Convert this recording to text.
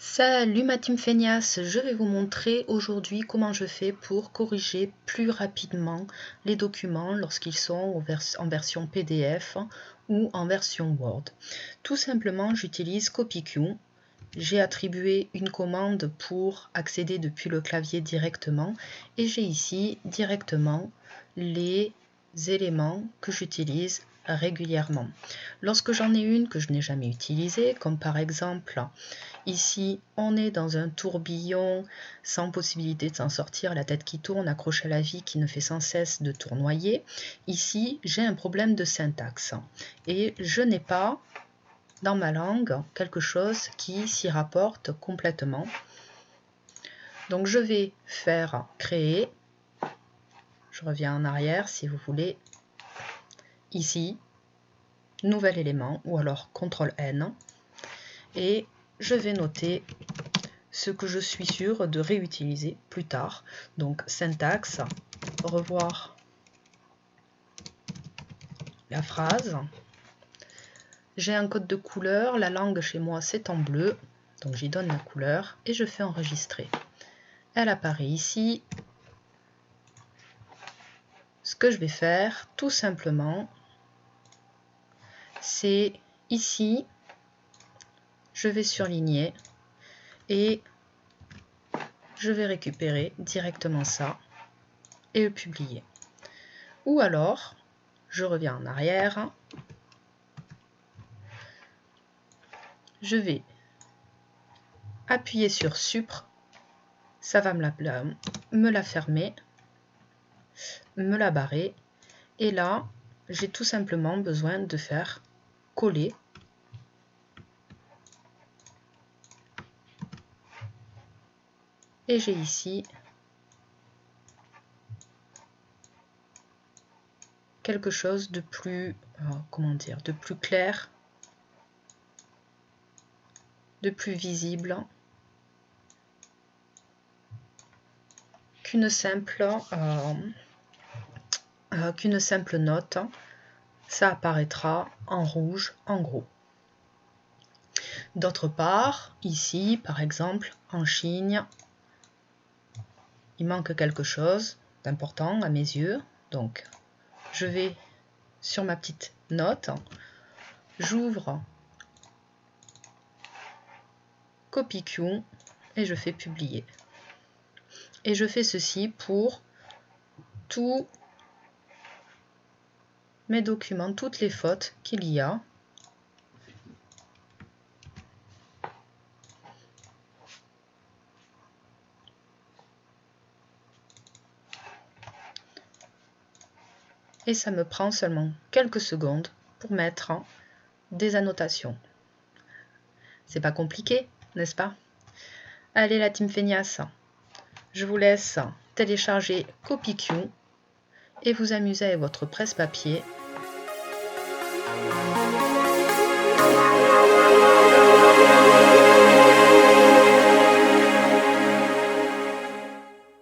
Salut ma team feignasse, je vais vous montrer aujourd'hui comment je fais pour corriger plus rapidement les documents lorsqu'ils sont en version PDF ou en version Word. Tout simplement, j'utilise CopyQ. J'ai attribué une commande pour accéder depuis le clavier directement et j'ai ici directement les éléments que j'utilise régulièrement. Lorsque j'en ai une que je n'ai jamais utilisée, comme par exemple ici on est dans un tourbillon sans possibilité de s'en sortir, la tête qui tourne, accrochée à la vie qui ne fait sans cesse de tournoyer, ici j'ai un problème de syntaxe et je n'ai pas dans ma langue quelque chose qui s'y rapporte complètement. Donc je vais faire créer, je reviens en arrière si vous voulez, ici, nouvel élément ou alors CTRL-N et je vais noter ce que je suis sûr de réutiliser plus tard. Donc syntaxe, revoir la phrase. J'ai un code de couleur, la langue chez moi c'est en bleu, donc j'y donne la couleur et je fais enregistrer. Elle apparaît ici. Ce que je vais faire tout simplement, c'est ici, je vais surligner et je vais récupérer directement ça et le publier. Ou alors, je reviens en arrière, je vais appuyer sur Supr, ça va me la fermer, me la barrer, et là, j'ai tout simplement besoin de faire coller. Et j'ai ici quelque chose de plus, de plus clair, de plus visible qu'une simple note. Ça apparaîtra en rouge, en gros. D'autre part, ici, par exemple, en Chine, il manque quelque chose d'important à mes yeux. Donc, je vais sur ma petite note, j'ouvre CopyQ et je fais publier. Et je fais ceci pour tous mes documents, toutes les fautes qu'il y a. Et ça me prend seulement quelques secondes pour mettre des annotations. C'est pas compliqué, n'est-ce pas? Allez la team feignasse, je vous laisse télécharger CopyQ et vous amuser avec votre presse-papier